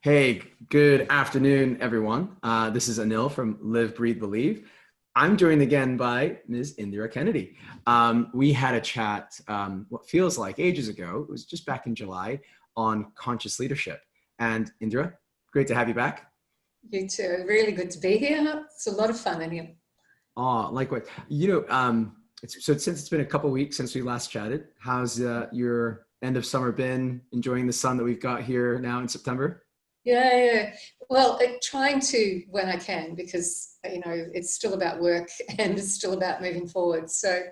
Hey, good afternoon, everyone. This is Anil from Live, Breathe, Believe. I'm joined again by Ms. Indira Kennedy. We had a chat, what feels like ages ago, it was just back in July, on conscious leadership. And Indira, great to have you back. You too. Really good to be here. It's a lot of fun, Anil. Oh, likewise. Since it's been a couple of weeks since we last chatted, how's your end of summer been? Enjoying the sun that we've got here now in September? Yeah. Well, trying to when I can, because it's still about work and it's still about moving forward. So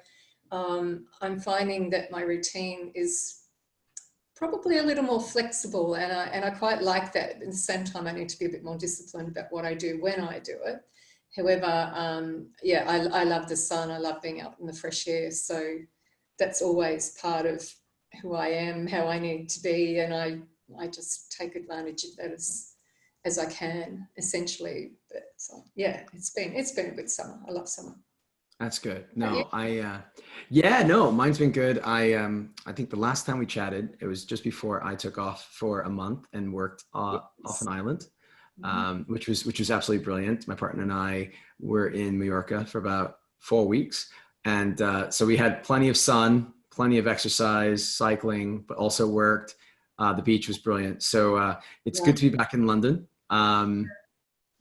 I'm finding that my routine is probably a little more flexible, and I quite like that. At the same time, I need to be a bit more disciplined about what I do when I do it. However, yeah, I love the sun. I love being out in the fresh air. So that's always part of who I am, how I need to be, and I just take advantage of that as I can, essentially. But yeah, it's been a good summer. I love summer. That's good. How about you? No, yeah, no, mine's been good. I think the last time we chatted, it was just before I took off for a month and worked off Yes. an island, Mhm. which was absolutely brilliant. My partner and I were in Mallorca for about 4 weeks, and so we had plenty of sun, plenty of exercise, cycling, but also worked. The beach was brilliant, so it's Yeah. good to be back in London.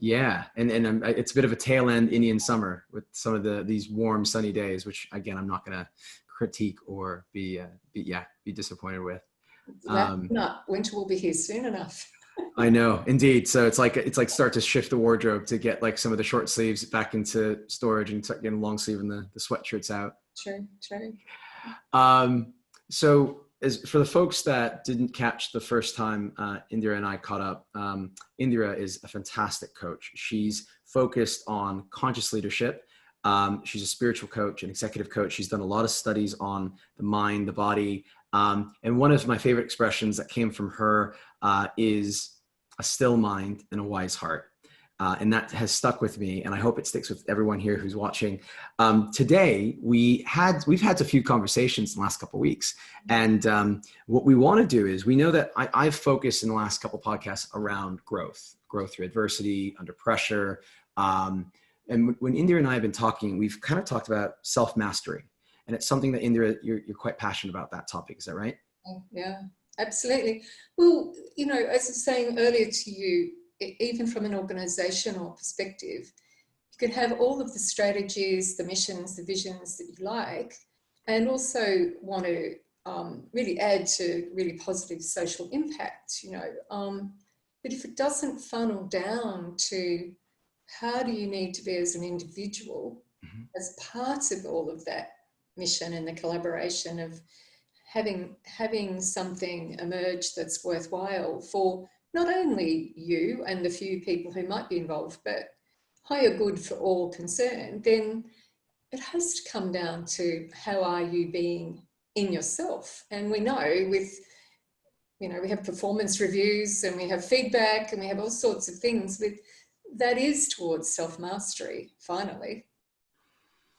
Yeah, and it's a bit of a tail end Indian summer with some of these warm sunny days, which again I'm not gonna critique or be disappointed with. That Um, not winter will be here soon enough. I know, indeed. So it's like start to shift the wardrobe to get like some of the short sleeves back into storage and start getting long sleeve and the sweatshirts out. True, true. So as for the folks that didn't catch the first time Indira and I caught up, Indira is a fantastic coach. She's focused on conscious leadership. She's a spiritual coach, an executive coach. She's done a lot of studies on the mind, the body. And one of my favorite expressions that came from her is a still mind and a wise heart. And that has stuck with me, and I hope it sticks with everyone here who's watching. Today, we've had a few conversations in the last couple of weeks, and what we want to do is we know that I've focused in the last couple of podcasts around growth through adversity, under pressure, and when Indira and I have been talking, we've kind of talked about self-mastery, and it's something that Indira you're quite passionate about that topic. Is that right? Yeah, absolutely. Well, as I was saying earlier to you, even from an organizational perspective, you can have all of the strategies, the missions, the visions that you like, and also want to really add to really positive social impact, but if it doesn't funnel down to how do you need to be as an individual Mm-hmm. as part of all of that mission and the collaboration of having something emerge that's worthwhile for not only you and the few people who might be involved, but higher good for all concerned, then it has to come down to how are you being in yourself. And we know we have performance reviews and we have feedback and we have all sorts of things that is towards self-mastery, finally.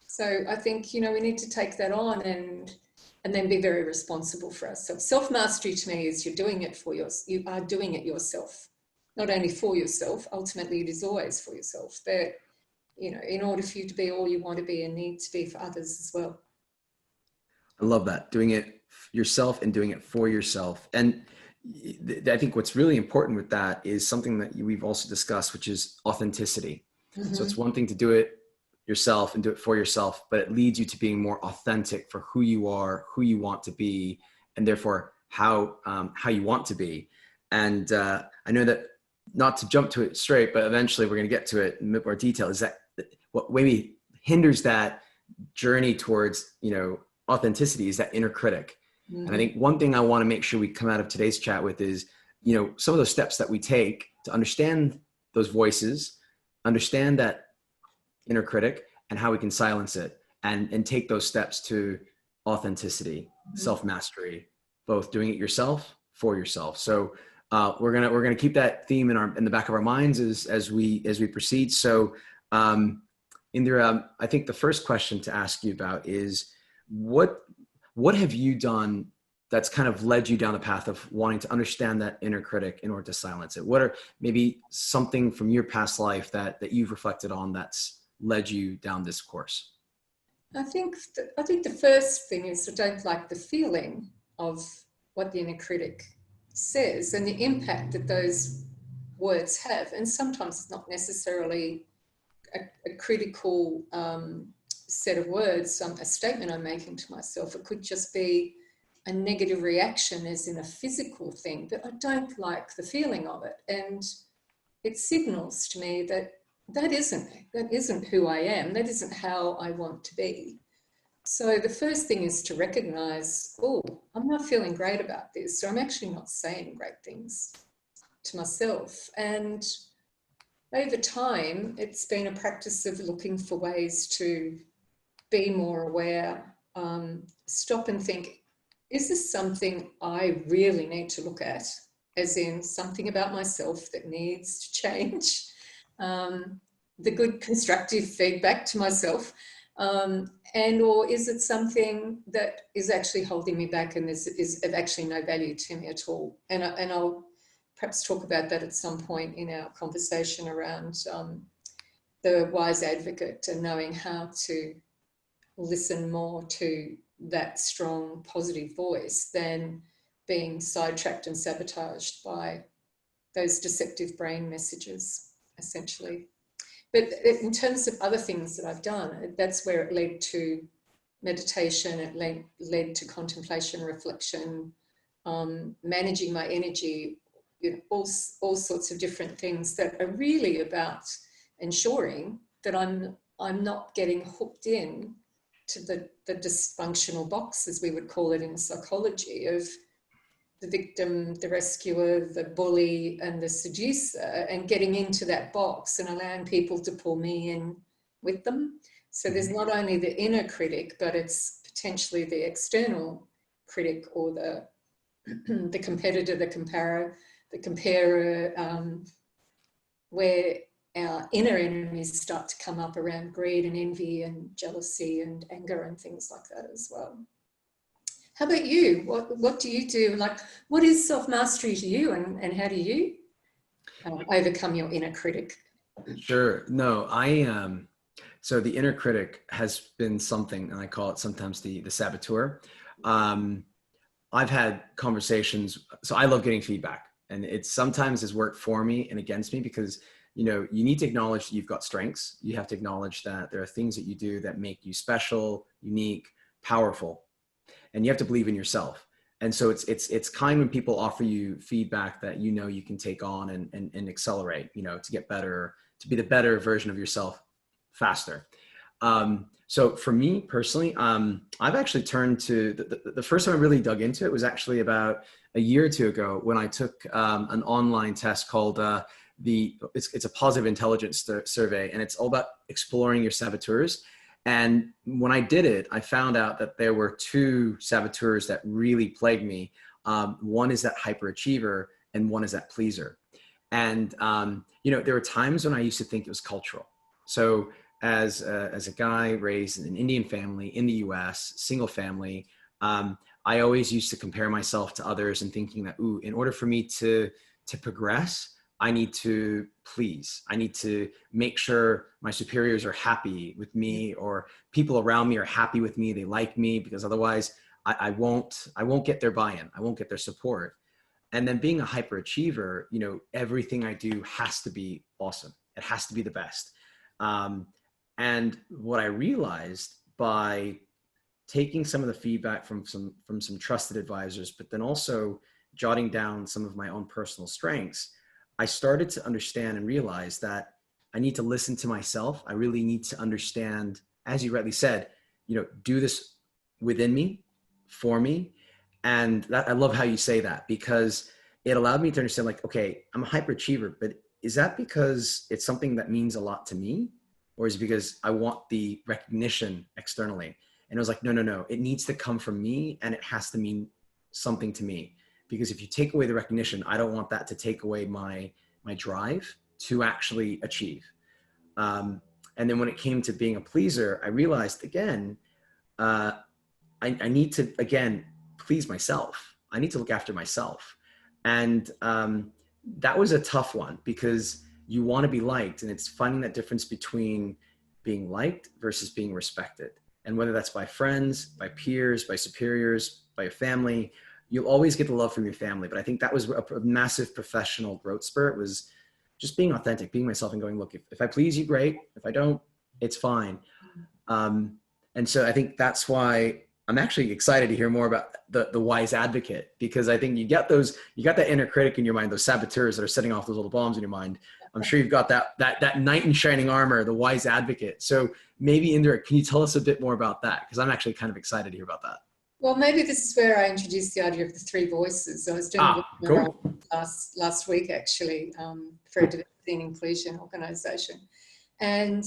So I think, we need to take that on and then be very responsible for ourselves. Self-mastery to me is you are doing it yourself, not only for yourself, ultimately it is always for yourself, but, in order for you to be all you want to be and need to be for others as well. I love that. Doing it yourself and doing it for yourself. And I think what's really important with that is something that we've also discussed, which is authenticity. So Mm-hmm. it's one thing to do it yourself and do it for yourself, but it leads you to being more authentic for who you are, who you want to be, and therefore how you want to be. And I know that, not to jump to it straight, but eventually we're going to get to it in a bit more detail, is that what maybe hinders that journey towards, authenticity is that inner critic. And I Mm-hmm. think one thing I want to make sure we come out of today's chat with is, some of those steps that we take to understand those voices, understand that inner critic, and how we can silence it and take those steps to authenticity, self-mastery, both doing it yourself for yourself. So we're gonna keep that theme in the back of our minds as we proceed. So Indira, I think the first question to ask you about is what have you done that's kind of led you down the path of wanting to understand that inner critic in order to silence it? What are maybe something from your past life that you've reflected on that's led you down this course? I think the first thing is I don't like the feeling of what the inner critic says and the impact that those words have. And sometimes it's not necessarily a critical set of words, a statement I'm making to myself. It could just be a negative reaction, as in a physical thing, but I don't like the feeling of it. And it signals to me that that isn't who I am. That isn't how I want to be. So the first thing is to recognize, oh, I'm not feeling great about this, or I'm actually not saying great things to myself. And over time, it's been a practice of looking for ways to be more aware, stop and think, is this something I really need to look at? As in something about myself that needs to change. The good constructive feedback to myself. And or is it something that is actually holding me back and is of actually no value to me at all? And I'll perhaps talk about that at some point in our conversation around the wise advocate and knowing how to listen more to that strong positive voice than being sidetracked and sabotaged by those deceptive brain messages, essentially. But in terms of other things that I've done, that's where it led to meditation, it led to contemplation, reflection, managing my energy, all sorts of different things that are really about ensuring that I'm not getting hooked in to the dysfunctional box, as we would call it in psychology, of the victim, the rescuer, the bully, and the seducer, and getting into that box and allowing people to pull me in with them. So there's not only the inner critic, but it's potentially the external critic, or the competitor, the comparer, where our inner enemies start to come up around greed and envy and jealousy and anger and things like that as well. How about you? What do you do? Like, what is self-mastery to you, and how do you overcome your inner critic? Sure. No, so the inner critic has been something, and I call it sometimes the saboteur. I've had conversations, so I love getting feedback, and it sometimes has worked for me and against me, because you need to acknowledge that you've got strengths. You have to acknowledge that there are things that you do that make you special, unique, powerful, and you have to believe in yourself. And so it's kind when people offer you feedback that you can take on and accelerate, to get better, to be the better version of yourself faster. So for me personally, I've actually turned to the first time I really dug into it was actually about a year or two ago, when I took an online test called it's a positive intelligence survey, and it's all about exploring your saboteurs. And when I did it, I found out that there were two saboteurs that really plagued me. One is that hyperachiever, and one is that pleaser. And there were times when I used to think it was cultural. So as a guy raised in an Indian family in the US, single family, I always used to compare myself to others and thinking that, in order for me to progress, I need to please. I need to make sure my superiors are happy with me, or people around me are happy with me. They like me, because otherwise I won't get their buy-in. I won't get their support. And then being a hyperachiever, everything I do has to be awesome. It has to be the best. And what I realized by taking some of the feedback from some trusted advisors, but then also jotting down some of my own personal strengths, I started to understand and realize that I need to listen to myself. I really need to understand, as you rightly said, do this within me, for me. And that, I love how you say that, because it allowed me to understand, like, okay, I'm a hyperachiever, but is that because it's something that means a lot to me? Or is it because I want the recognition externally? And it was like, no, it needs to come from me, and it has to mean something to me. Because if you take away the recognition, I don't want that to take away my drive to actually achieve. And then when it came to being a pleaser, I realized again, I need to, again, please myself. I need to look after myself. And that was a tough one because you want to be liked, and it's finding that difference between being liked versus being respected. And whether that's by friends, by peers, by superiors, by your family, you'll always get the love from your family. But I think that was a massive professional growth spurt, was just being authentic, being myself, and going, look, if I please you, great. If I don't, it's fine. And so I think that's why I'm actually excited to hear more about the wise advocate, because I think you got that inner critic in your mind, those saboteurs that are setting off those little bombs in your mind. I'm sure you've got that knight in shining armor, the wise advocate. So maybe, Indira, can you tell us a bit more about that? Because I'm actually kind of excited to hear about that. Well, maybe this is where I introduced the idea of the three voices. I was doing a cool. last week, actually, for a diversity and inclusion organisation. And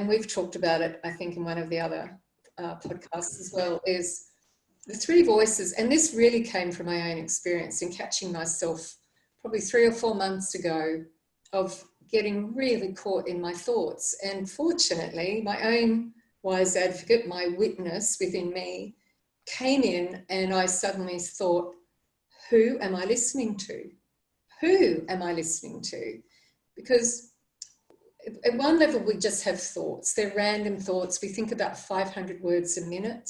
we've talked about it, I think, in one of the other podcasts as well, is the three voices. And this really came from my own experience in catching myself probably 3 or 4 months ago of getting really caught in my thoughts. And fortunately, my own wise advocate, my witness within me, came in, and I suddenly thought, who am I listening to? Who am I listening to? Because at one level, we just have thoughts. They're random thoughts. We think about 500 words a minute.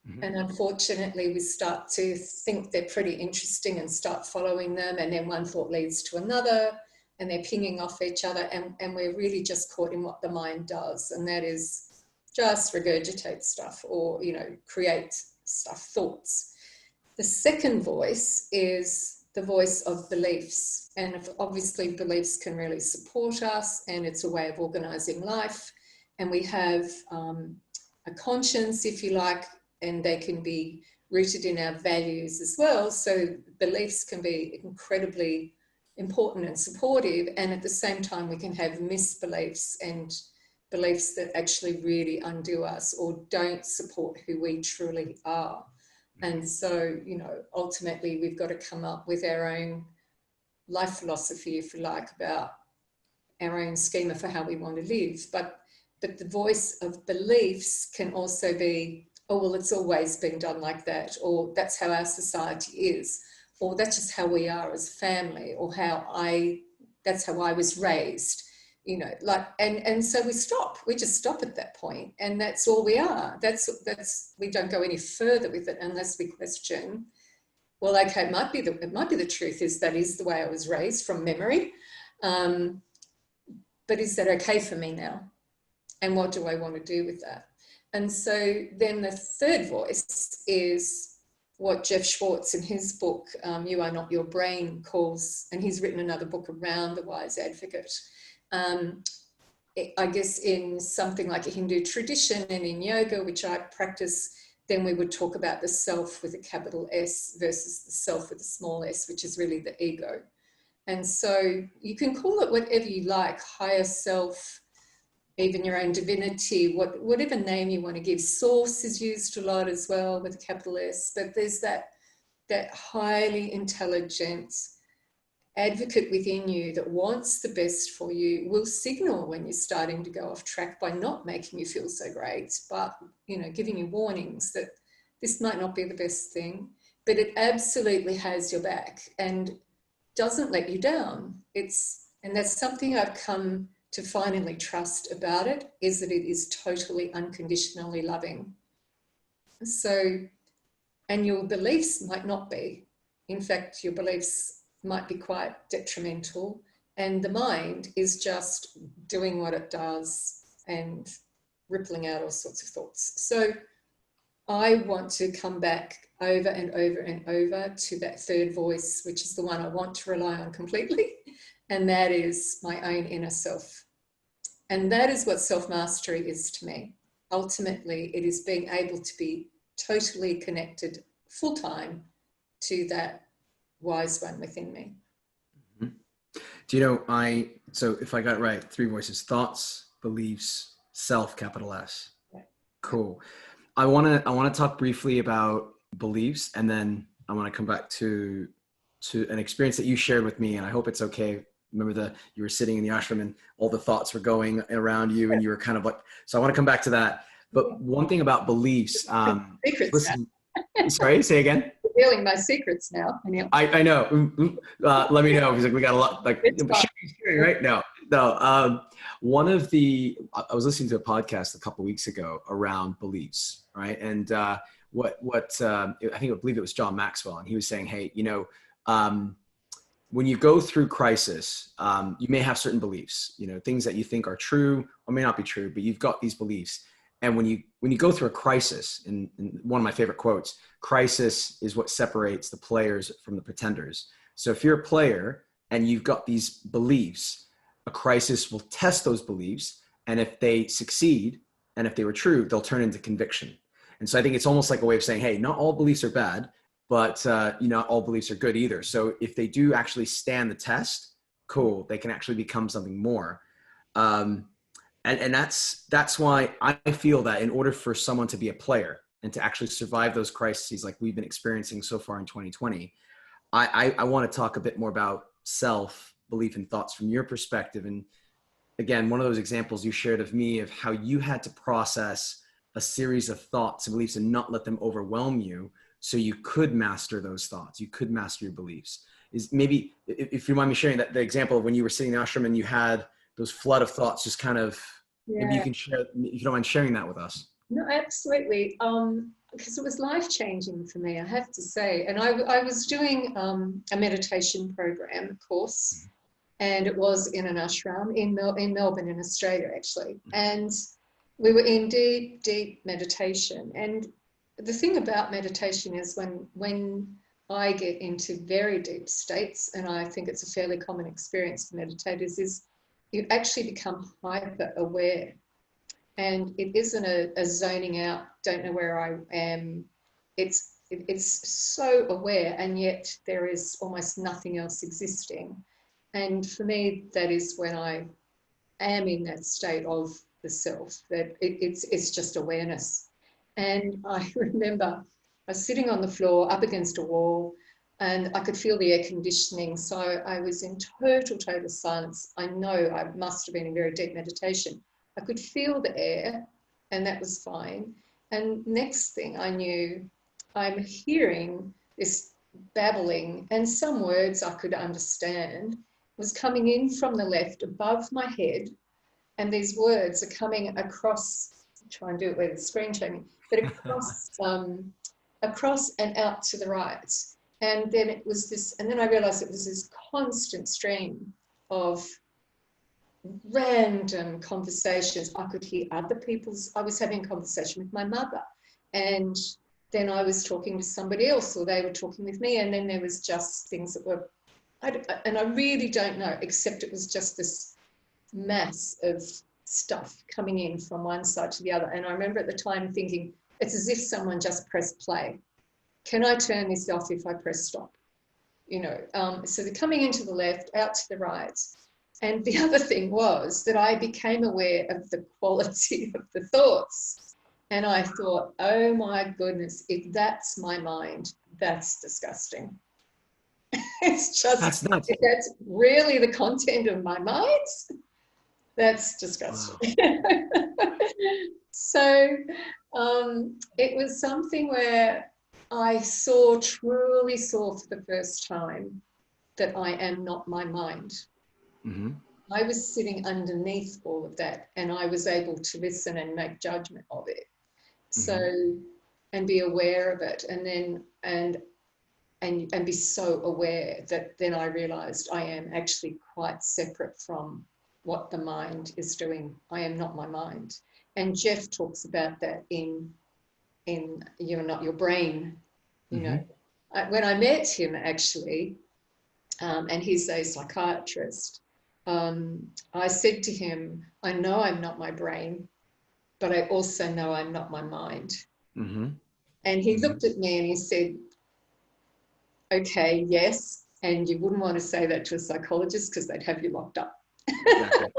Mm-hmm. And unfortunately, we start to think they're pretty interesting and start following them. And then one thought leads to another, and they're pinging off each other. And we're really just caught in what the mind does. And that is just regurgitate stuff, or, create stuff, thoughts. The second voice is the voice of beliefs. And obviously beliefs can really support us, and it's a way of organising life. And we have a conscience, if you like, and they can be rooted in our values as well. So beliefs can be incredibly important and supportive. And at the same time, we can have misbeliefs and beliefs that actually really undo us or don't support who we truly are. And so, ultimately we've got to come up with our own life philosophy, if you like, about our own schema for how we want to live. But the voice of beliefs can also be, oh, well, it's always been done like that, or that's how our society is, or that's just how we are as family, or that's how I was raised. And so we just stop at that point, and that's all we are. We don't go any further with it unless we question, well, okay, it might be the truth, that is the way I was raised from memory, but is that okay for me now? And what do I want to do with that? And so then the third voice is what Jeff Schwartz in his book, You Are Not Your Brain, calls, and he's written another book around the wise advocate. I guess in something like a Hindu tradition and in yoga, which I practice, then we would talk about the self with a capital S versus the self with a small s, which is really the ego. And so you can call it whatever you like, higher self, even your own divinity, whatever name you want to give. Source is used a lot as well with a capital S, but there's that highly intelligent advocate within you that wants the best for you, will signal when you're starting to go off track by not making you feel so great, but giving you warnings that this might not be the best thing, but it absolutely has your back and doesn't let you down. And that's something I've come to finally trust about it, is that it is totally unconditionally loving. So, and your beliefs might not be. In fact, your beliefs might be quite detrimental, and the mind is just doing what it does and rippling out all sorts of thoughts. So I want to come back over and over and over to that third voice, which is the one I want to rely on completely, and that is my own inner self. And that is what self-mastery is to me. Ultimately, it is being able to be totally connected full-time to that wise one within me. Mm-hmm. So if I got it right, three voices: thoughts, beliefs, self, capital S. Right. Cool. I want to talk briefly about beliefs, and then I want to come back to an experience that you shared with me, and I hope it's okay. Remember you were sitting in the ashram and all the thoughts were going around you, and you were kind of like, so I want to come back to that. But one thing about beliefs, listen, Sorry, say again. Revealing my secrets now. Anyway, I know. Let me know, because like we got a lot, like it's fine. sharing, right? No, no. One of the I was listening to a podcast a couple of weeks ago around beliefs, right? And I think I believe it was John Maxwell, and he was saying, hey, when you go through crisis, you may have certain beliefs, things that you think are true or may not be true, but you've got these beliefs. And when you go through a crisis, in one of my favorite quotes, crisis is what separates the players from the pretenders. So if you're a player and you've got these beliefs, a crisis will test those beliefs. And if they succeed, and if they were true, they'll turn into conviction. And so I think it's almost like a way of saying, hey, not all beliefs are bad, but not all beliefs are good either. So if they do actually stand the test, cool, they can actually become something more. And that's why I feel that in order for someone to be a player and to actually survive those crises like we've been experiencing so far in 2020, I want to talk a bit more about self-belief and thoughts from your perspective. And again, one of those examples you shared of me of how you had to process a series of thoughts and beliefs and not let them overwhelm you so you could master those thoughts, you could master your beliefs. Is maybe, if you mind me sharing that, the example of when you were sitting in the ashram and you had those flood of thoughts, just kind of, maybe you can share, if you don't mind sharing that with us. No, absolutely. Because it was life-changing for me, I have to say. And I was doing a meditation program course, and it was in an ashram in Melbourne, in Australia, actually. And we were in deep, deep meditation. And the thing about meditation is when I get into very deep states, and I think it's a fairly common experience for meditators, is you actually become hyper aware. And it isn't a zoning out, don't know where I am. It's so aware, and yet there is almost nothing else existing. And for me, that is when I am in that state of the self, that it's just awareness. And I remember I was sitting on the floor up against a wall, and I could feel the air conditioning. So I was in total silence. I know I must have been in very deep meditation. I could feel the air, and that was fine. And next thing I knew, I'm hearing this babbling, and some words I could understand was coming in from the left above my head. And these words are coming across, try and do it where the screen showing me, but across and out to the right. And then it was this, and then I realized it was this constant stream of random conversations. I could hear other people's, I was having a conversation with my mother, and then I was talking to somebody else, or they were talking with me, and then there was just things that were, and I really don't know, except it was just this mass of stuff coming in from one side to the other. And I remember at the time thinking, it's as if someone just pressed play. Can I turn this off if I press stop? So they're coming into the left, out to the right. And the other thing was that I became aware of the quality of the thoughts. And I thought, oh my goodness, if that's my mind, that's disgusting. It's just, That's nuts. if that's really the content of my mind, that's disgusting. Wow. So it was something where I truly saw for the first time that I am not my mind. Mm-hmm. I was sitting underneath all of that, and I was able to listen and make judgment of it. So, mm-hmm. and be aware of it, and then and be so aware that then I realized I am actually quite separate from what the mind is doing. I am not my mind. And Jeff talks about that in You're Not Your Brain. When I met him, actually, and he's a psychiatrist, I said to him, I know I'm not my brain, but I also know I'm not my mind. Mm-hmm. And he looked at me and he said, okay, yes, and you wouldn't want to say that to a psychologist because they'd have you locked up. Exactly.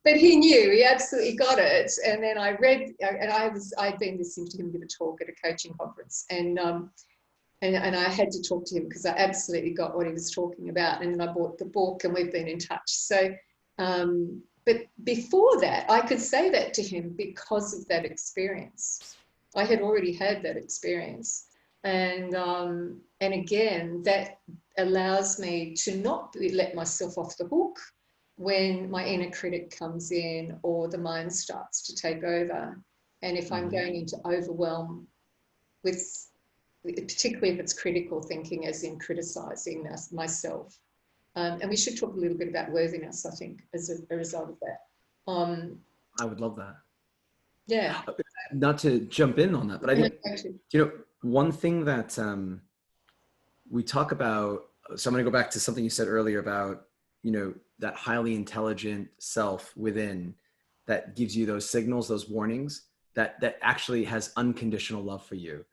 But he knew, he absolutely got it. And then I read, and I'd been listening to him give a talk at a coaching conference, and I had to talk to him because I absolutely got what he was talking about. And then I bought the book, and we've been in touch. So, but before that, I could say that to him because of that experience. I had already had that experience. And again, that allows me to not let myself off the hook when my inner critic comes in or the mind starts to take over. And if I'm going into overwhelm with, particularly if it's critical thinking, as in criticizing myself. And we should talk a little bit about worthiness, I think, as a result of that. I would love that. Yeah. Not to jump in on that, but I think, one thing that we talk about, so I'm going to go back to something you said earlier about, that highly intelligent self within that gives you those signals, those warnings that actually has unconditional love for you.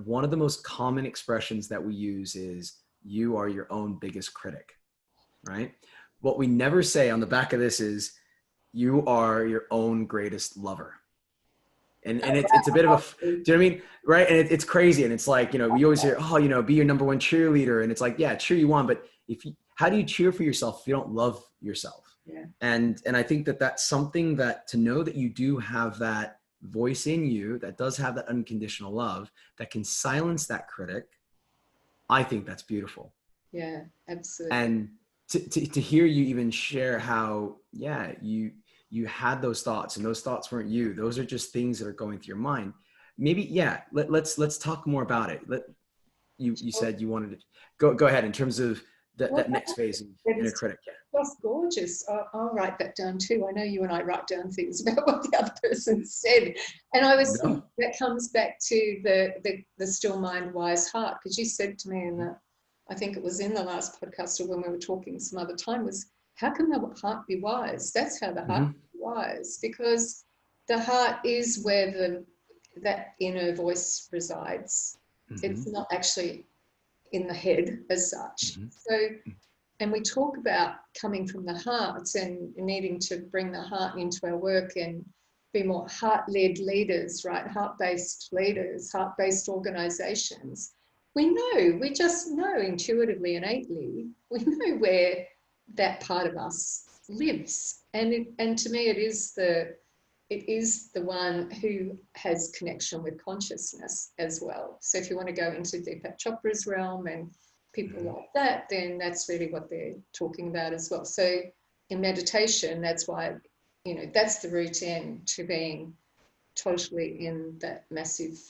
One of the most common expressions that we use is, you are your own biggest critic, right? What we never say on the back of this is, you are your own greatest lover. And it's a bit of do you know what I mean? Right. And it's crazy. And it's like, we always hear, be your number one cheerleader. And it's like, yeah, cheer you on. But how do you cheer for yourself if you don't love yourself? Yeah. And I think that that's something that, to know that you do have that voice in you that does have that unconditional love that can silence that critic, I think that's beautiful. Yeah, absolutely. And to hear you even share how, yeah, you had those thoughts, and those thoughts weren't you. Those are just things that are going through your mind. Maybe, yeah, let's talk more about it. You said you wanted to go ahead in terms of that next phase of inner critic. Yeah. That's gorgeous. I'll write that down too. I know you and I write down things about what the other person said. And I was thinking that comes back to the still mind, wise heart, because you said to me I think it was in the last podcast or when we were talking some other time, was, how can the heart be wise? That's how the heart is wise, because the heart is where that inner voice resides. It's not actually in the head as such. So, and we talk about coming from the heart and needing to bring the heart into our work and be more heart-led leaders, right? Heart-based leaders, heart-based organizations. We just know intuitively, innately, we know where that part of us lives. And to me, it is the one who has connection with consciousness as well. So if you want to go into Deepak Chopra's realm and people like that, then that's really what they're talking about as well. So in meditation, that's why, that's the route in to being totally in that massive,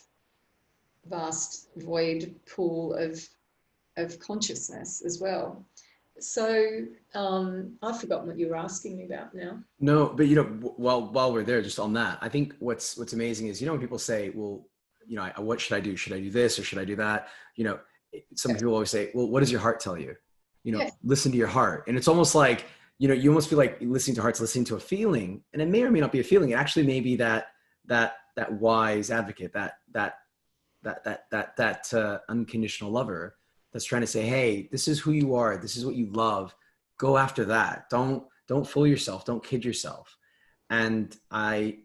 vast void pool of consciousness as well. So I've forgotten what you were asking me about now. No, but while we're there, just on that, I think what's amazing is, when people say, well, what should I do? Should I do this or should I do that? Some people always say, well, what does your heart tell you? Listen to your heart. And it's almost like, you almost feel like listening to heart's listening to a feeling, and it may or may not be a feeling. It actually may be that wise advocate, that unconditional lover that's trying to say, hey, this is who you are. This is what you love. Go after that. Don't fool yourself. Don't kid yourself. And I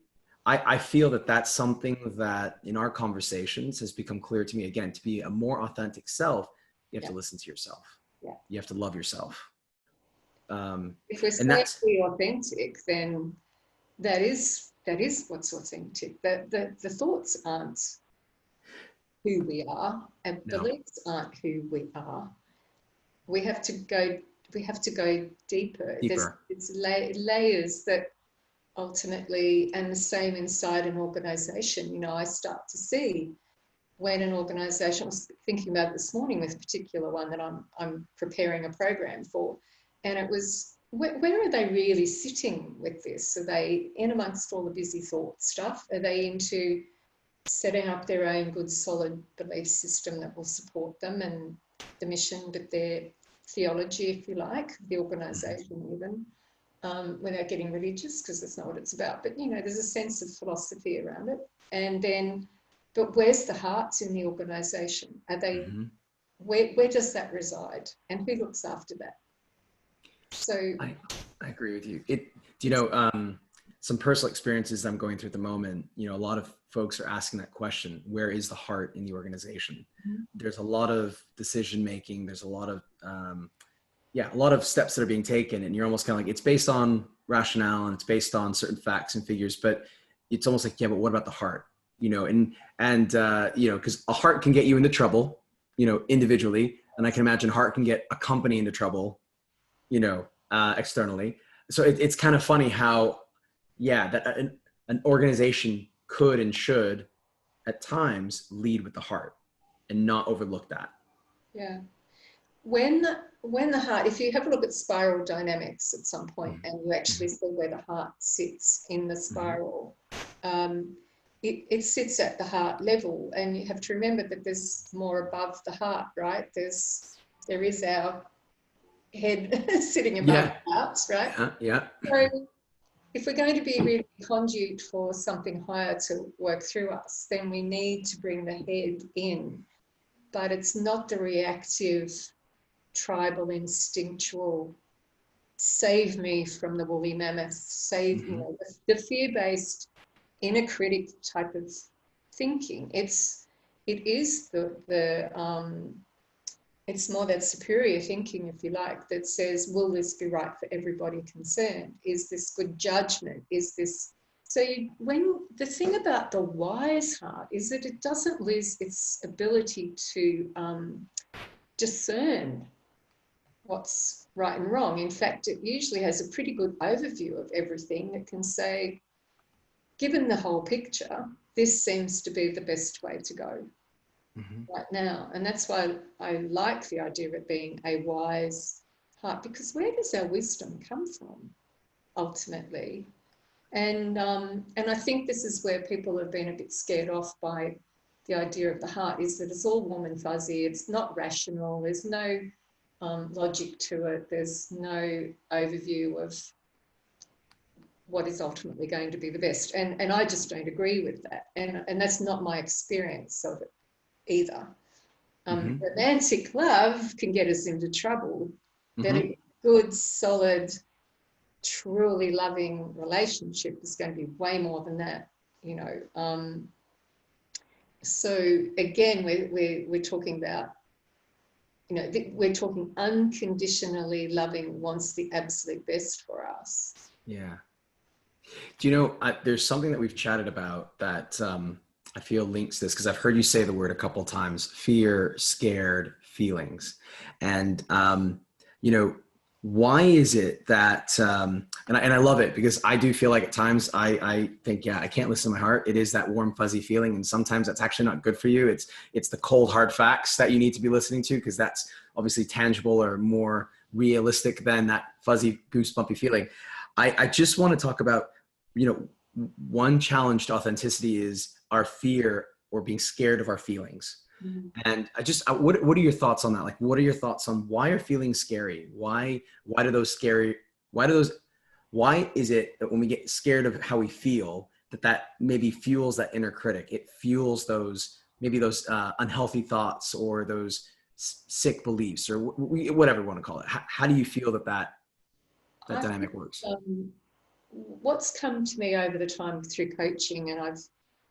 feel that that's something that in our conversations has become clear to me. Again, to be a more authentic self, you have to listen to yourself. Yeah. You have to love yourself. If we're slightly authentic, then that is what's authentic. The thoughts aren't who we are, and beliefs aren't who we are. We have to go deeper. It's layers that ultimately, and the same inside an organization. I start to see when an organization, I was thinking about it this morning with a particular one that I'm preparing a program for, and it was, where are they really sitting with this? Are they in amongst all the busy thought stuff? Are they into setting up their own good solid belief system that will support them and the mission, but their theology, if you like, the organisation even, without getting religious, because that's not what it's about. But, there's a sense of philosophy around it. And then, but where's the hearts in the organisation? Are they, where does that reside? And who looks after that? So I agree with you. Some personal experiences I'm going through at the moment, a lot of folks are asking that question, where is the heart in the organization? There's a lot of decision making. There's a lot of steps that are being taken, and you're almost kind of like, it's based on rationale and it's based on certain facts and figures, but it's almost like, yeah, but what about the heart? because a heart can get you into trouble, individually. And I can imagine heart can get a company into trouble, externally. So it's kind of funny how, that an organization could and should at times lead with the heart and not overlook that. Yeah. When the heart, if you have a look at spiral dynamics at some point and you actually see where the heart sits in the spiral, it sits at the heart level, and you have to remember that there's more above the heart, right? There is our head sitting above the heart, right? Yeah. So if we're going to be really a conduit for something higher to work through us, then we need to bring the head in. But it's not the reactive, tribal, instinctual, save me from the woolly mammoth, the fear-based inner critic type of thinking. It is it's more that superior thinking, if you like, that says, will this be right for everybody concerned? Is this good judgment? Is this... So when the thing about the wise heart is that it doesn't lose its ability to discern what's right and wrong. In fact, it usually has a pretty good overview of everything that can say, given the whole picture, this seems to be the best way to go right now. And that's why I like the idea of it being a wise heart, because where does our wisdom come from ultimately? And I think this is where people have been a bit scared off by the idea of the heart, is that it's all warm and fuzzy. It's not rational. There's no logic to it. There's no overview of what is ultimately going to be the best. And I just don't agree with that. And that's not my experience of it either. Romantic love can get us into trouble. But a good, solid, truly loving relationship is going to be way more than that, so again, we're talking about, we're talking unconditionally loving wants the absolute best for us. Yeah. Do you know, there's something that we've chatted about that I feel links this, because I've heard you say the word a couple of times: fear, scared, feelings. And why is it that, and I love it, because I do feel like at times I think, I can't listen to my heart. It is that warm, fuzzy feeling. And sometimes that's actually not good for you. It's the cold, hard facts that you need to be listening to, because that's obviously tangible or more realistic than that fuzzy, goosebumpy feeling. I just want to talk about, one challenge to authenticity is our fear or being scared of our feelings. And what are your thoughts on that? Like, what are your thoughts on why are feelings scary? Why is it that when we get scared of how we feel, that maybe fuels that inner critic? It fuels those unhealthy thoughts or those sick beliefs, or whatever we want to call it. How do you feel that dynamic works? What's come to me over the time through coaching, and I've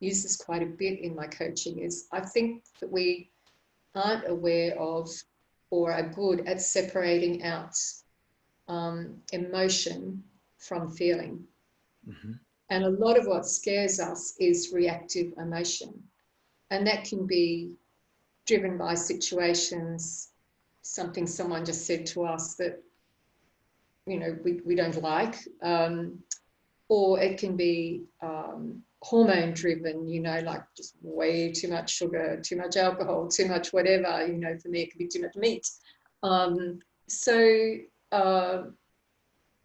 used this quite a bit in my coaching, is I think that we aren't aware of or are good at separating out emotion from feeling. And a lot of what scares us is reactive emotion. And that can be driven by situations, something someone just said to us that, we don't like, or it can be hormone driven, like just way too much sugar, too much alcohol, too much whatever, for me it could be too much meat.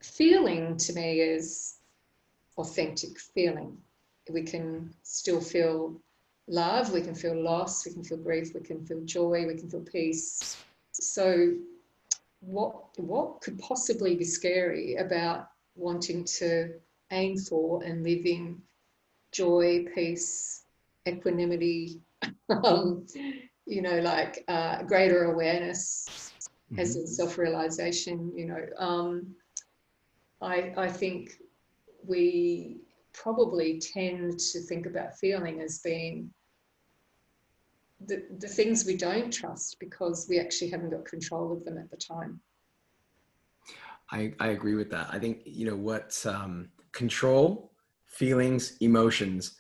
Feeling to me is authentic feeling. We can still feel love, we can feel loss, we can feel grief, we can feel joy, we can feel peace. So what could possibly be scary about wanting to aim for and living joy, peace, equanimity, greater awareness, as in self-realization, I think we probably tend to think about feeling as being the things we don't trust, because we actually haven't got control of them at the time. I agree with that. I think, control, feelings, emotions,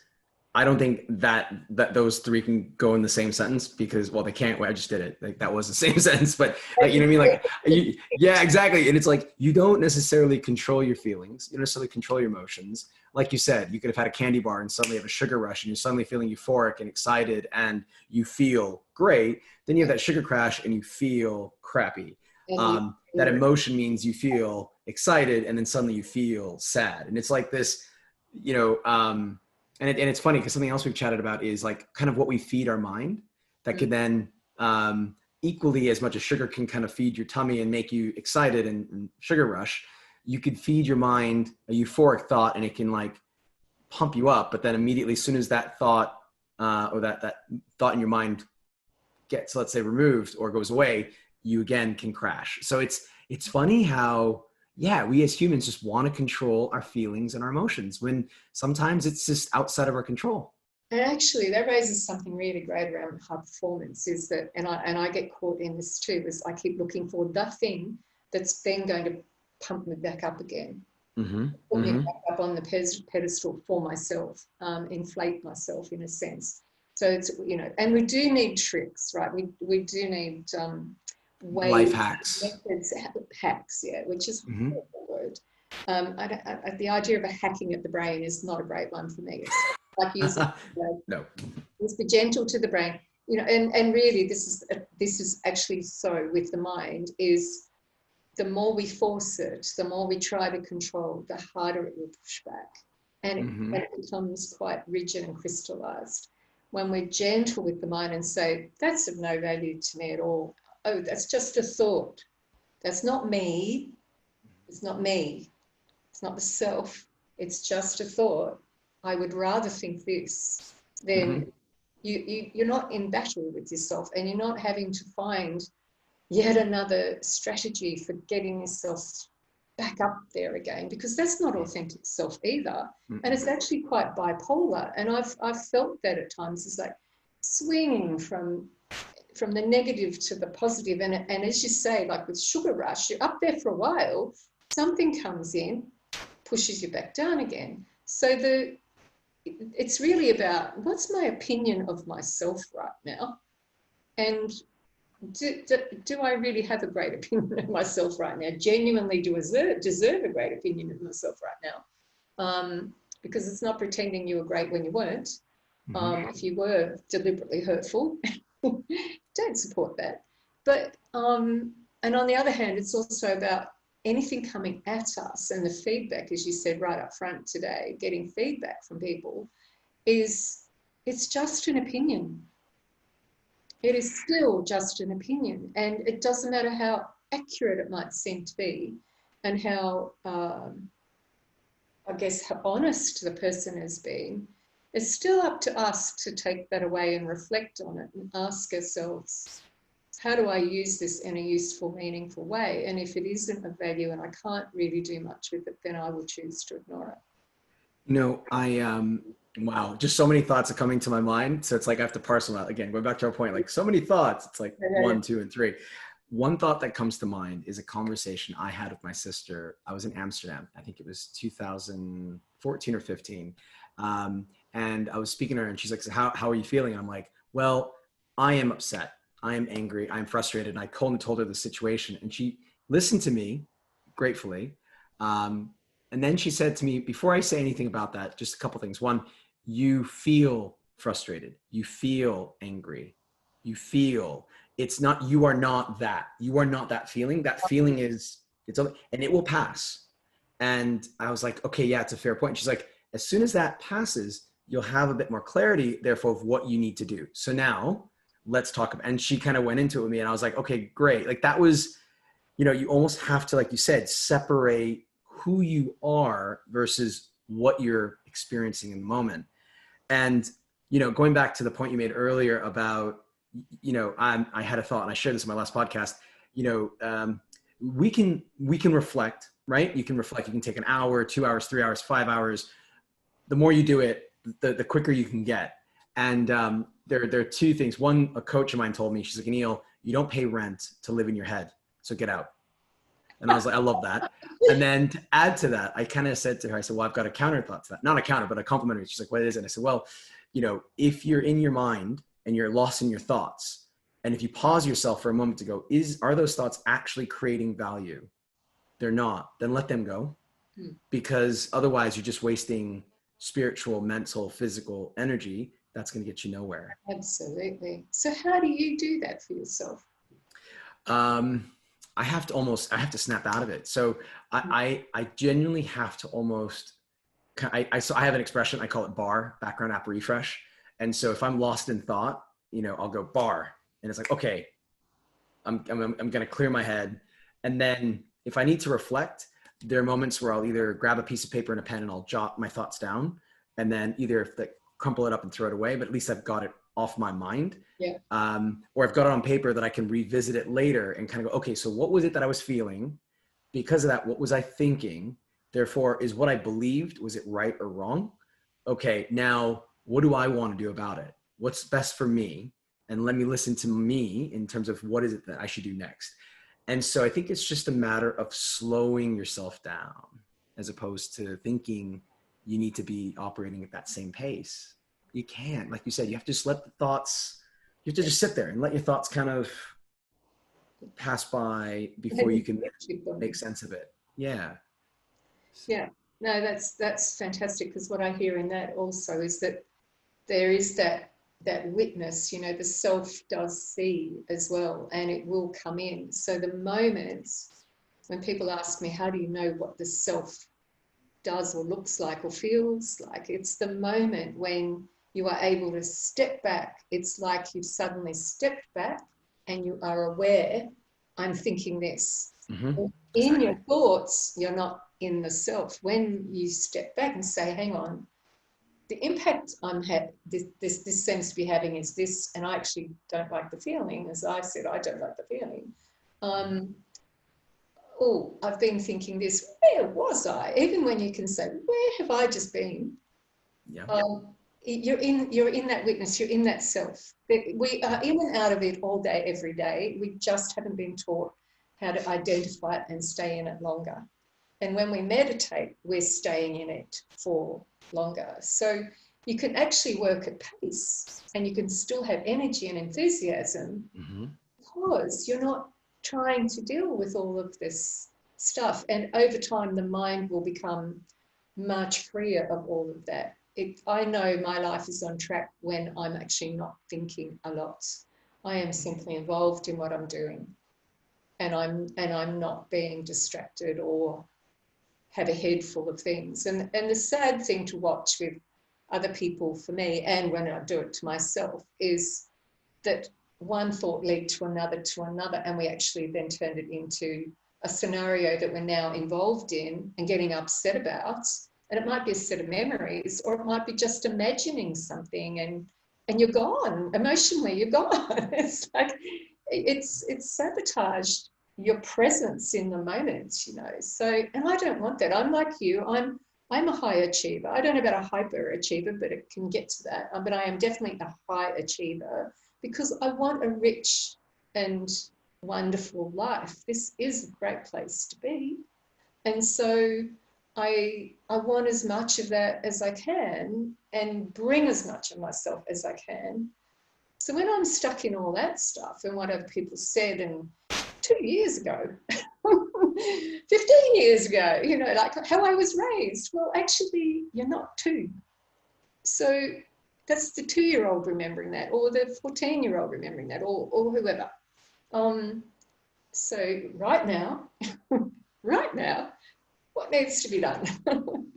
I don't think that those three can go in the same sentence because, well, they can't. Wait, I just did it. Like that was the same sentence, but like, you know what I mean? Like, yeah, exactly. And it's like, you don't necessarily control your feelings. You don't necessarily control your emotions. Like you said, you could have had a candy bar and suddenly have a sugar rush and you're suddenly feeling euphoric and excited and you feel great. Then you have that sugar crash and you feel crappy. That emotion means you feel excited and then suddenly you feel sad. And it's like this, you know, and it's funny because something else we've chatted about is like kind of what we feed our mind that could then equally as much as sugar can kind of feed your tummy and make you excited and sugar rush, you could feed your mind a euphoric thought and it can like pump you up. But then immediately, as soon as that thought or that thought in your mind gets, let's say, removed or goes away, you again can crash. So it's funny how, yeah, we as humans just want to control our feelings and our emotions when sometimes it's just outside of our control. And actually that raises something really great around high performance is that, and I get caught in this too, is I keep looking for the thing that's then going to pump me back up again. Put me back up on the pedestal for myself, inflate myself in a sense. So it's, you know, and we do need tricks, right? We do need ways, life hacks, methods, hacks, yeah, which is a horrible word. The idea of a hacking at the brain is not a great one for me. It's like using no. Just be gentle to the brain, you know, and really this is actually so with the mind is the more we force it, the more we try to control, the harder it will push back, and it becomes quite rigid and crystallized. When we're gentle with the mind and say, that's of no value to me at all. Oh, that's just a thought. That's not me. It's not me. It's not the self. It's just a thought. I would rather think this. Then you're not in battle with yourself and you're not having to find yet another strategy for getting yourself back up there again, because that's not authentic self either. And it's actually quite bipolar. And I've felt that at times. It's like swinging from the negative to the positive. And as you say, like with sugar rush, you're up there for a while, something comes in, pushes you back down again. So it's really about what's my opinion of myself right now? And do I really have a great opinion of myself right now? Genuinely deserve a great opinion of myself right now? Because it's not pretending you were great when you weren't. If you were deliberately hurtful, don't support that. But and on the other hand, it's also about anything coming at us and the feedback, as you said right up front today, getting feedback from people it's just an opinion. It is still just an opinion, and it doesn't matter how accurate it might seem to be and how, I guess, how honest the person has been. It's still up to us to take that away and reflect on it and ask ourselves, how do I use this in a useful, meaningful way? And if it isn't of value and I can't really do much with it, then I will choose to ignore it. You know, wow, just so many thoughts are coming to my mind. So it's like I have to parse them out. Again, going back to our point, like so many thoughts. It's like 1, 2, and 3. One thought that comes to mind is a conversation I had with my sister. I was in Amsterdam. I think it was 2014 or 15. And I was speaking to her and she's like, so how are you feeling? And I'm like, well, I am upset. I am angry. I'm frustrated. And I told her the situation and she listened to me gratefully. And then she said to me, before I say anything about that, just a couple things. One, you feel frustrated. You feel angry. You feel, you are not that. You are not that feeling. That feeling and it will pass. And I was like, okay, yeah, it's a fair point. She's like, as soon as that passes, you'll have a bit more clarity, therefore, of what you need to do. So now let's talk about, and she kind of went into it with me and I was like, okay, great. Like that was, you know, you almost have to, like you said, separate who you are versus what you're experiencing in the moment. And, you know, going back to the point you made earlier about, you know, I had a thought and I shared this in my last podcast, you know, we can reflect, right? You can reflect, you can take an hour, 2 hours, 3 hours, 5 hours. The more you do it, the quicker you can get. And there are two things. One, a coach of mine told me, she's like, Neil, you don't pay rent to live in your head. So get out. And I was like, I love that. And then to add to that, I kind of said to her, I said, well, I've got a counter thought to that. Not a counter, but a complimentary. She's like, what is it? And I said, well, if you're in your mind and you're lost in your thoughts, and if you pause yourself for a moment to go, are those thoughts actually creating value? They're not. Then let them go, because otherwise you're just wasting spiritual, mental, physical energy. That's going to get you nowhere. Absolutely. So how do you do that for yourself? I have to snap out of it. So I genuinely have to almost, I have an expression, I call it BAR, background app refresh. And so if I'm lost in thought, I'll go BAR, and it's like, okay, I'm going to clear my head. And then if I need to reflect, there are moments where I'll either grab a piece of paper and a pen and I'll jot my thoughts down, and then either crumple it up and throw it away, but at least I've got it off my mind. Yeah. Or I've got it on paper that I can revisit it later and kind of go, okay, so what was it that I was feeling? Because of that, what was I thinking? Therefore, is what I believed, was it right or wrong? Okay, now what do I want to do about it? What's best for me? And let me listen to me in terms of what is it that I should do next. And so I think it's just a matter of slowing yourself down, as opposed to thinking you need to be operating at that same pace. You can't. Like you said, you have to just let the thoughts, you have to just sit there and let your thoughts kind of pass by before you can make sense of it. Yeah. Yeah. No, that's fantastic, because what I hear in that also is that there is that witness, the self does see as well, and it will come in. So the moments when people ask me, how do you know what the self does or looks like or feels like, it's the moment when you are able to step back. It's like you've suddenly stepped back and you are aware, I'm thinking this. Mm-hmm. In your thoughts, you're not in the self. When you step back and say, hang on, the impact this seems to be having is this, and I actually don't like the feeling. As I said, I don't like the feeling. I've been thinking this. Where was I? Even when you can say, where have I just been? Yeah. You're in that witness. You're in that self. We are in and out of it all day, every day. We just haven't been taught how to identify it and stay in it longer. And when we meditate, we're staying in it for longer. So you can actually work at pace, and you can still have energy and enthusiasm, because you're not trying to deal with all of this stuff. And over time, the mind will become much freer of all of that. I know my life is on track when I'm actually not thinking a lot. I am simply involved in what I'm doing, and I'm not being distracted or have a head full of things. And the sad thing to watch with other people, for me, and when I do it to myself, is that one thought led to another, and we actually then turned it into a scenario that we're now involved in and getting upset about. And it might be a set of memories, or it might be just imagining something, and you're gone. Emotionally, you're gone. It's like it's sabotaged your presence in the moment, So, and I don't want that. I'm like you. I'm a high achiever. I don't know about a hyper achiever, but it can get to that. But I am definitely a high achiever, because I want a rich and wonderful life. This is a great place to be. And so I want as much of that as I can, and bring as much of myself as I can. So when I'm stuck in all that stuff and what other people said, and 2 years ago, 15 years ago, like how I was raised, well, actually, you're not two. So that's the 2-year-old remembering that, or the 14-year-old remembering that, or whoever. So right now, what needs to be done?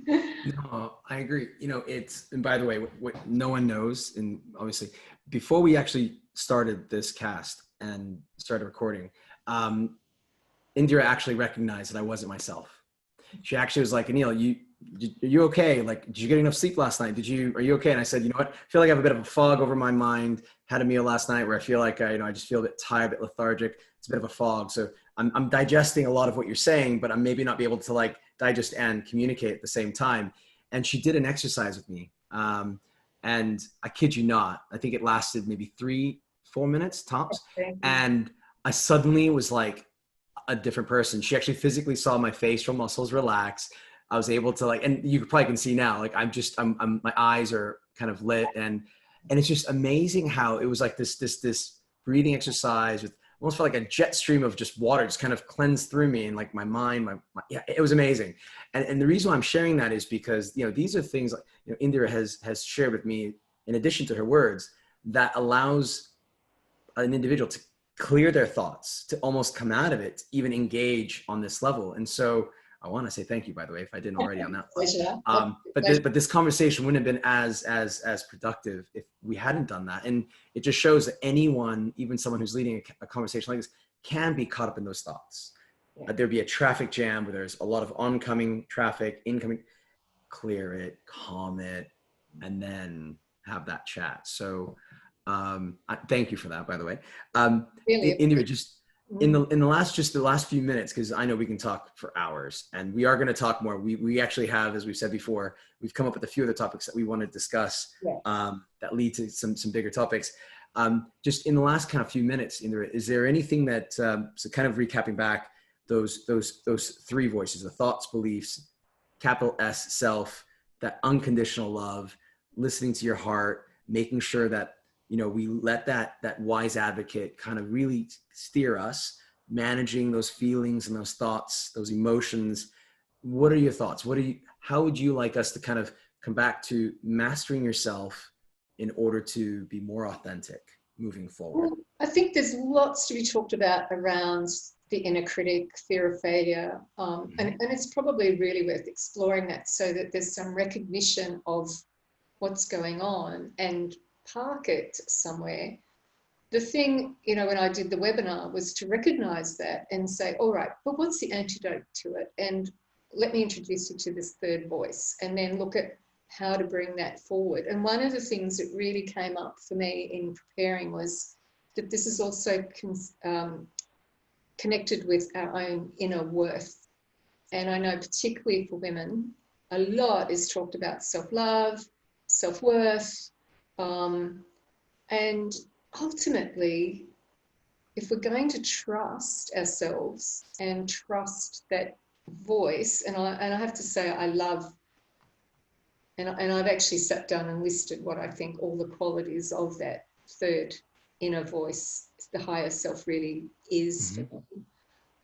No, I agree. And by the way, what no one knows, and obviously, before we actually started this cast and started recording, Indira actually recognized that I wasn't myself. She actually was like, Anil, are you okay? Like, did you get enough sleep last night? Are you okay? And I said, you know what? I feel like I have a bit of a fog over my mind. Had a meal last night where I feel like I just feel a bit tired, a bit lethargic. It's a bit of a fog. So I'm digesting a lot of what you're saying, but I'm maybe not be able to like digest and communicate at the same time. And she did an exercise with me. And I kid you not, I think it lasted maybe 3-4 minutes tops. And I suddenly was like a different person. She actually physically saw my facial muscles relax. I was able to like, and you probably can see now, like I'm my eyes are kind of lit, and it's just amazing how it was like this breathing exercise with almost felt like a jet stream of just water just kind of cleansed through me, and like my mind, yeah, it was amazing. And the reason why I'm sharing that is because, you know, these are things like, you know, Indira has shared with me, in addition to her words, that allows an individual to clear their thoughts, to almost come out of it, to even engage on this level. And so I want to say thank you, by the way, if I didn't already on that. Pleasure. But this conversation wouldn't have been as productive if we hadn't done that. And it just shows that anyone, even someone who's leading a conversation like this, can be caught up in those thoughts. Yeah. There'd be a traffic jam where there's a lot of oncoming traffic, incoming, clear it, calm it, and then have that chat. So thank you for that, by the way. Really, Indira, just in the last few minutes, because I know we can talk for hours, and we are going to talk more. We actually have, as we've said before, we've come up with a few other topics that we want to discuss, that lead to some bigger topics. Just in the last kind of few minutes, Indira, is there anything that, so kind of recapping back those three voices, the thoughts, beliefs, capital S, self, that unconditional love, listening to your heart, making sure that, you know, we let that wise advocate kind of really steer us, managing those feelings and those thoughts, those emotions. What are your thoughts? How would you like us to kind of come back to mastering yourself in order to be more authentic moving forward? well, I think there's lots to be talked about around the inner critic, fear of failure, and it's probably really worth exploring that, so that there's some recognition of what's going on and park it somewhere. The thing, you know, when I did the webinar was to recognize that and say, all right, but what's the antidote to it? And let me introduce you to this third voice, and then look at how to bring that forward. And one of the things that really came up for me in preparing was that this is also connected with our own inner worth. And I know particularly for women, a lot is talked about self-love, self-worth, and ultimately, if we're going to trust ourselves and trust that voice, and I have to say I love, and I've actually sat down and listed what I think all the qualities of that third inner voice, the higher self, really is for me.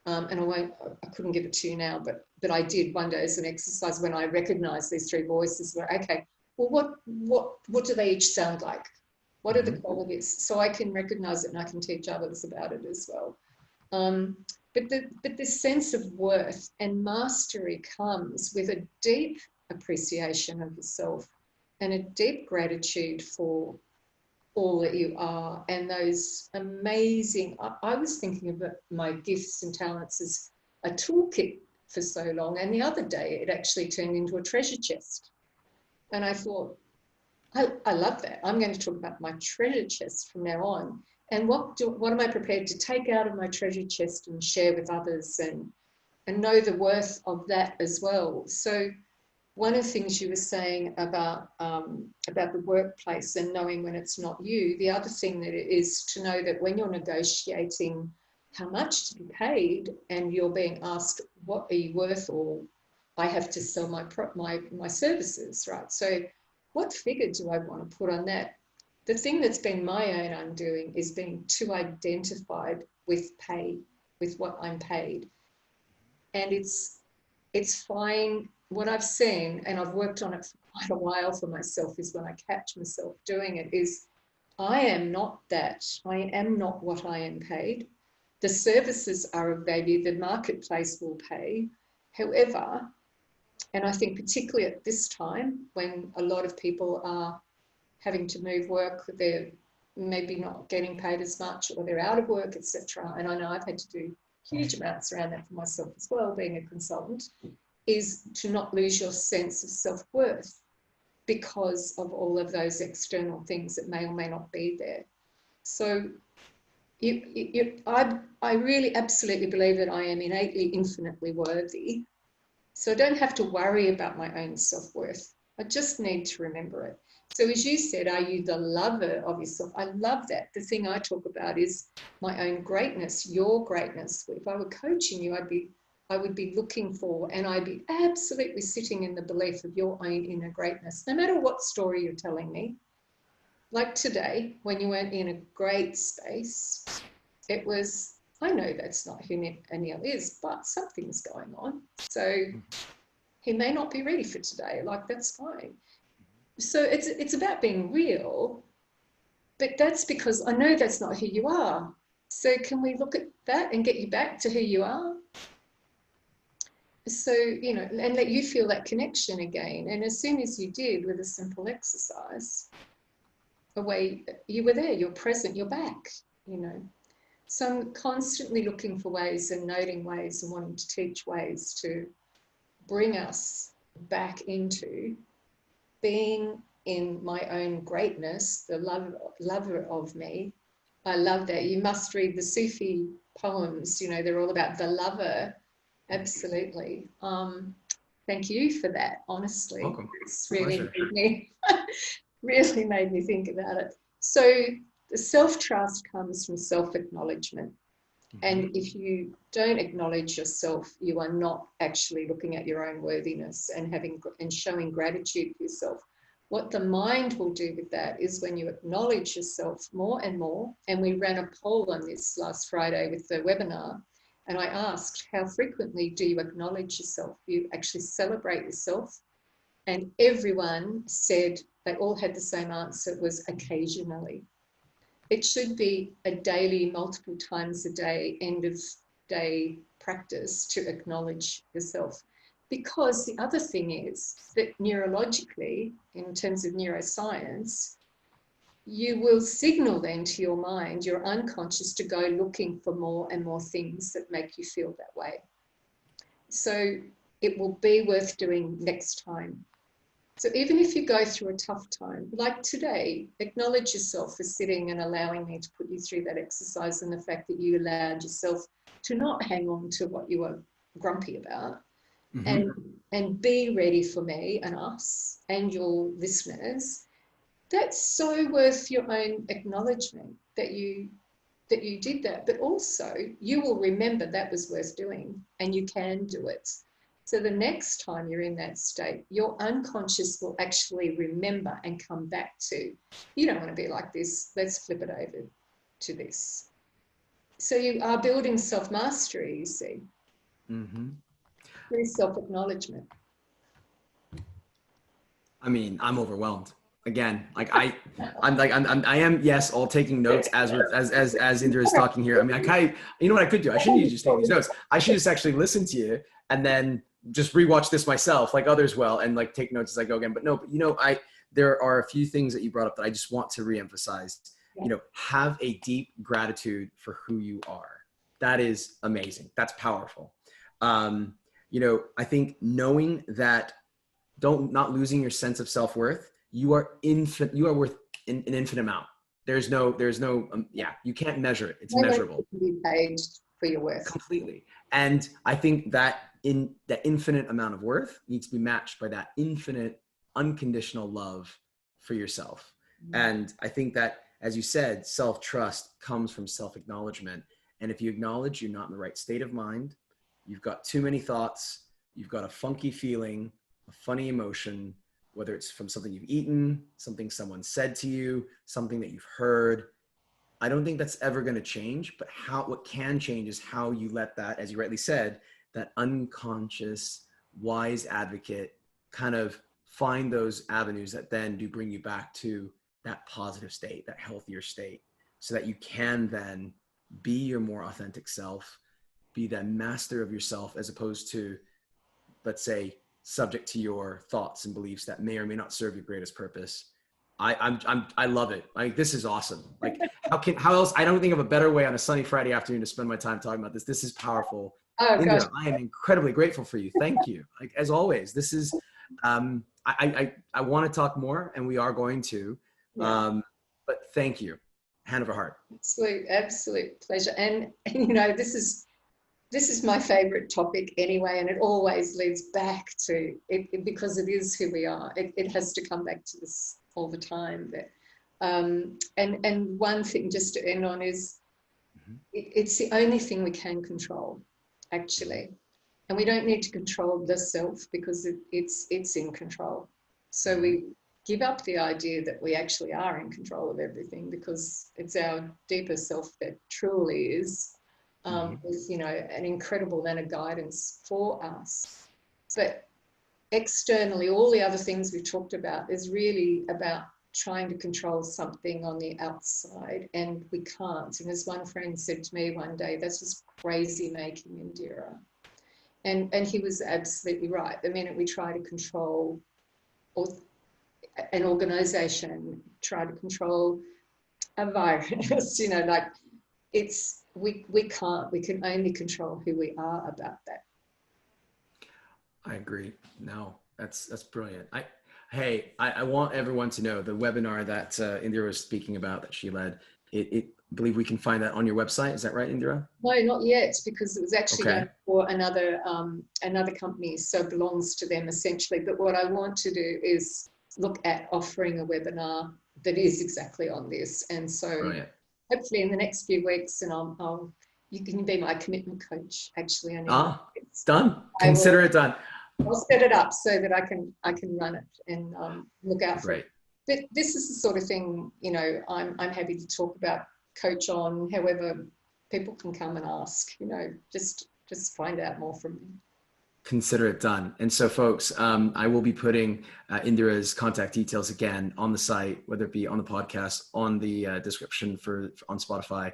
And I couldn't give it to you now, but I did one day as an exercise when I recognised these three voices. Where, okay, well, what do they each sound like? What are the qualities? So I can recognise it and I can teach others about it as well. But this sense of worth and mastery comes with a deep appreciation of yourself and a deep gratitude for all that you are, and those amazing, I was thinking about my gifts and talents as a toolkit for so long, and the other day it actually turned into a treasure chest. And I thought, I love that. I'm going to talk about my treasure chest from now on. And what am I prepared to take out of my treasure chest and share with others, and know the worth of that as well. So one of the things you were saying about the workplace and knowing when it's not you, the other thing that it is to know that when you're negotiating how much to be paid and you're being asked, what are you worth, or I have to sell my services, right? So what figure do I want to put on that? The thing that's been my own undoing is being too identified with pay, with what I'm paid. And it's fine. What I've seen, and I've worked on it for quite a while for myself, is when I catch myself doing it, is I am not that. I am not what I am paid. The services are of value. The marketplace will pay. However, and I think particularly at this time when a lot of people are having to move work, they're maybe not getting paid as much, or they're out of work, etc. And I know I've had to do huge amounts around that for myself as well, being a consultant, is to not lose your sense of self-worth because of all of those external things that may or may not be there. So I really absolutely believe that I am innately infinitely worthy. So I don't have to worry about my own self-worth. I just need to remember it. So as you said, are you the lover of yourself? I love that. The thing I talk about is my own greatness, your greatness. If I were coaching you, I'd be I would be looking for, and I'd be absolutely sitting in the belief of your own inner greatness, no matter what story you're telling me. Like today, when you weren't in a great space, it was, I know that's not who Anil is, but something's going on. So he may not be ready for today. Like, that's fine. So it's about being real, but that's because I know that's not who you are. So can we look at that and get you back to who you are? So, you know, and let you feel that connection again. And as soon as you did, with a simple exercise, away, you were there, you're present, you're back, you know. So I'm constantly looking for ways and noting ways and wanting to teach ways to bring us back into being in my own greatness, the lover of me. I love that. You must read the Sufi poems, you know, they're all about the lover. Absolutely. Thank you for that, honestly. Welcome. It's really made me, really made me think about it. So the self-trust comes from self-acknowledgement. And if you don't acknowledge yourself, you are not actually looking at your own worthiness and showing gratitude for yourself. What the mind will do with that is, when you acknowledge yourself more and more, and we ran a poll on this last Friday with the webinar, and I asked, how frequently do you acknowledge yourself? You actually celebrate yourself? And everyone said, they all had the same answer, it was occasionally. It should be a daily, multiple times a day, end of day practice to acknowledge yourself. Because the other thing is that neurologically, in terms of neuroscience, you will signal then to your mind, your unconscious, to go looking for more and more things that make you feel that way. So it will be worth doing next time. So even if you go through a tough time, like today, acknowledge yourself for sitting and allowing me to put you through that exercise, and the fact that you allowed yourself to not hang on to what you were grumpy about, and be ready for me and us and your listeners. That's so worth your own acknowledgement that you did that. But also, you will remember that was worth doing, and you can do it. So the next time you're in that state, your unconscious will actually remember and come back to, you don't want to be like this, let's flip it over to this. So you are building self-mastery, you see, through self-acknowledgement. I mean, I'm overwhelmed. Again, like I am, yes, all taking notes as Indira is talking here. I mean, you know what I could do? I shouldn't just take these notes. I should just actually listen to you and then just rewatch this myself, like others will, and like take notes as I go again. But no, but you know, there are a few things that you brought up that I just want to reemphasize. Yeah. You know, have a deep gratitude for who you are. That is amazing. That's powerful. You know, I think knowing that, not losing your sense of self-worth. You are infinite. You are worth an infinite amount. There's no, yeah, you can't measure it. It's immeasurable. You be paid for your worth. Completely. And I think that that infinite amount of worth needs to be matched by that infinite unconditional love for yourself. And I think that, as you said, self-trust comes from self-acknowledgement. And if you acknowledge you're not in the right state of mind, you've got too many thoughts, you've got a funky feeling, a funny emotion, whether it's from something you've eaten, something someone said to you, something that you've heard, I don't think that's ever going to change. But what can change is how you let that, as you rightly said, that unconscious wise advocate kind of find those avenues that then do bring you back to that positive state, that healthier state, so that you can then be your more authentic self, be the master of yourself, as opposed to, let's say, subject to your thoughts and beliefs that may or may not serve your greatest purpose. I love it. Like, this is awesome. Like, how else? I don't think of a better way on a sunny Friday afternoon to spend my time talking about this. This is powerful. Oh, gosh. Indira, I am incredibly grateful for you. Thank you. Like, as always, this is, I want to talk more, and we are going to, but thank you. Hand over heart. Absolute pleasure. And you know, this is my favorite topic anyway, and it always leads back to it because it is who we are. It has to come back to this all the time. But, and one thing just to end on is, it's the only thing we can control, actually. And we don't need to control the self because it's in control. So we give up the idea that we actually are in control of everything, because it's our deeper self that truly is, with, you know, an incredible amount of guidance for us. But externally, all the other things we talked about is really about trying to control something on the outside, and we can't. And as one friend said to me one day, that's just crazy making, Indira. And he was absolutely right. The minute we try to control, or an organization try to control a virus, you know, like, it's, we can't. We can only control who we are about that. I agree. No, that's brilliant. I want everyone to know the webinar that Indira was speaking about, that she led. I believe we can find that on your website. Is that right, Indira? No, not yet, because it was actually Okay. going for another company, so it belongs to them essentially. But what I want to do is look at offering a webinar that is exactly on this. And so Brilliant. hopefully in the next few weeks, and you can be my commitment coach, actually. Done. Consider it done. I'll set it up so that I can run it and look out for it. But this is the sort of thing, you know, I'm happy to talk about, coach on, however people can come and ask, you know, just find out more from me. Consider it done. And so folks, I will be putting Indira's contact details again on the site, whether it be on the podcast, on the description on Spotify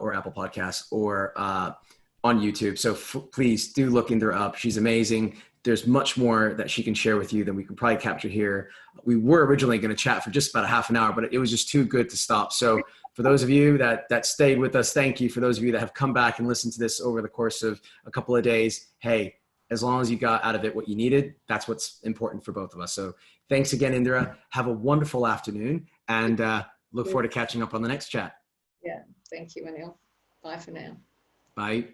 or Apple Podcasts, or on YouTube. So please do look Indira up. She's amazing. There's much more that she can share with you than we can probably capture here. We were originally going to chat for just about a half an hour, but it was just too good to stop. So for those of you that stayed with us, thank you. For those of you that have come back and listened to this over the course of a couple of days, hey, as long as you got out of it what you needed, that's what's important for both of us. So thanks again, Indira. Have a wonderful afternoon, and look forward to catching up on the next chat. Yeah, thank you, Anil. Bye for now. Bye.